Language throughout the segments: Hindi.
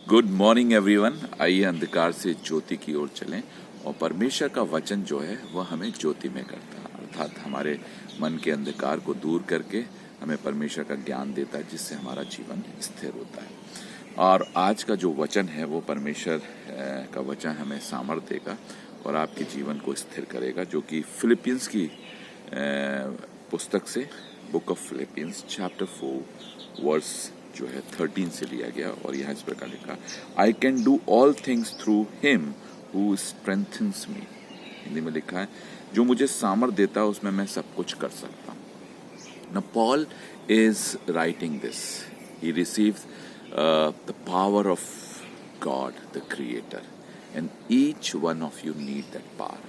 Good morning everyone. आइए अंधकार से ज्योति की ओर चलें और परमेश्वर का वचन जो है वह हमें ज्योति में करता है, अर्थात हमारे मन के अंधकार को दूर करके हमें परमेश्वर का ज्ञान देता है, जिससे हमारा जीवन स्थिर होता है। और आज का जो वचन है वो परमेश्वर का वचन हमें सामर्थ्य देगा और आपके जीवन को स्थिर करेगा, जो कि फिलिपियंस की पुस्तक से, book of Philippians chapter 4 verse जो है 13 से लिया गया। और यहाँ इस प्रकार लिखा, I can do all things through him who strengthens me. Hindi में लिखा है, जो मुझे सामर्थ देता है उसमें मैं सब कुछ कर सकता हूँ। Now Paul is writing this. He received the power of God, the Creator, and each one of you need that power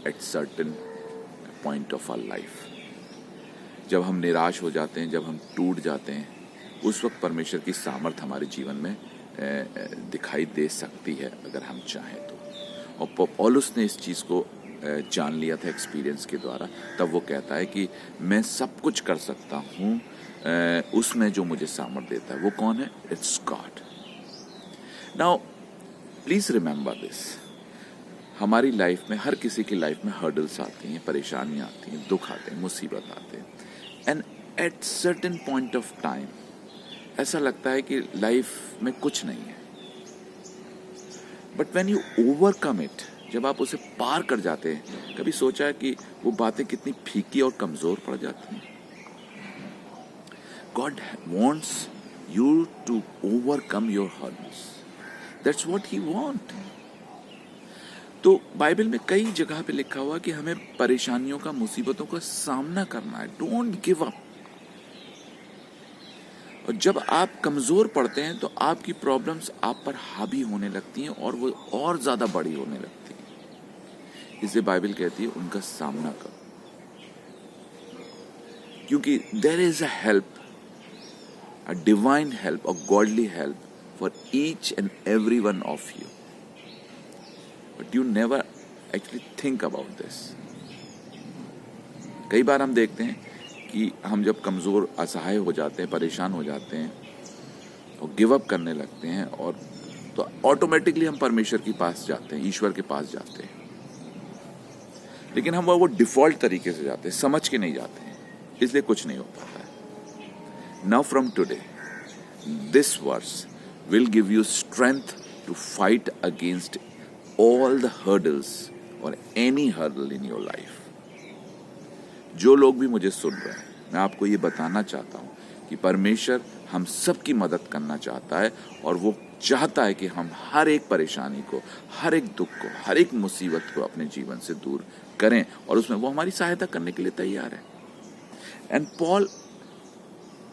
at certain point of our life. जब हम निराश हो जाते हैं, जब हम टूट जाते हैं, उस वक्त परमेश्वर की सामर्थ हमारे जीवन में दिखाई दे सकती है अगर हम चाहें तो। और पौलुस ने इस चीज़ को जान लिया था एक्सपीरियंस के द्वारा। तब वो कहता है कि मैं सब कुछ कर सकता हूँ उसमें जो मुझे सामर्थ देता है। वो कौन है? It's God. Now please remember this, हमारी लाइफ में, हर किसी की लाइफ में हर्डल्स आती हैं, परेशानियाँ आती हैं, दुख आते हैं, मुसीबत आते हैं। And at certain point of time ऐसा लगता है कि लाइफ में कुछ नहीं है, but when you overcome it, जब आप उसे पार कर जाते हैं, कभी सोचा है कि वो बातें कितनी फीकी और कमजोर पड़ जाती हैं? God wants you to overcome your hurdles. That's what he want. तो बाइबल में कई जगह पे लिखा हुआ कि हमें परेशानियों का, मुसीबतों का सामना करना है। Don't give up. और जब आप कमजोर पड़ते हैं तो आपकी प्रॉब्लम्स आप पर हावी होने लगती हैं और वो और ज्यादा बड़ी होने लगती हैं। इसे बाइबल कहती है उनका सामना करो, क्योंकि there is a help, a divine help, a godly help for each and every one of you, but you never actually think about this. कई बार हम देखते हैं कि हम जब कमज़ोर, असहाय हो जाते हैं, परेशान हो जाते हैं और गिव अप करने लगते हैं, और तो ऑटोमेटिकली हम परमेश्वर के पास जाते हैं, ईश्वर के पास जाते हैं। लेकिन हम वो डिफॉल्ट तरीके से जाते हैं, समझ के नहीं जाते हैं, इसलिए कुछ नहीं हो पाता है। Now from today this verse will give you strength to fight against all the hurdles or any hurdle in your life. जो लोग भी मुझे सुन रहे हैं, मैं आपको ये बताना चाहता हूँ कि परमेश्वर हम सब की मदद करना चाहता है, और वो चाहता है कि हम हर एक परेशानी को, हर एक दुख को, हर एक मुसीबत को अपने जीवन से दूर करें, और उसमें वो हमारी सहायता करने के लिए तैयार है। एंड पॉल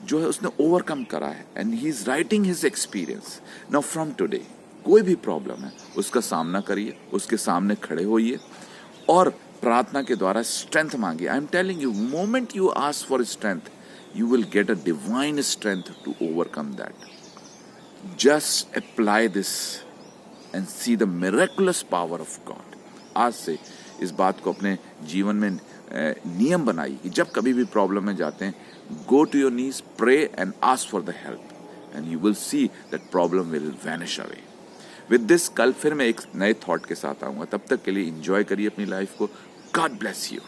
जो है उसने ओवरकम करा है, and he is writing his experience. Now from today कोई भी प्रॉब्लम है उसका सामना करिए, उसके सामने खड़े होइए और प्रार्थना के द्वारा स्ट्रेंथ मांगिए। I am telling you, moment you ask for strength, you will get a divine strength to overcome that. Just apply this and see the miraculous power of God. आज से इस बात को अपने जीवन में नियम बनाइए कि जब कभी भी प्रॉब्लम में जाते हैं, go to your knees, pray and ask for the help, and you will see that problem will vanish away. With this, कल फिर मैं एक नए थॉट के साथ आऊंगा। तब तक के लिए एंजॉय करिए अपनी लाइफ को। God bless you.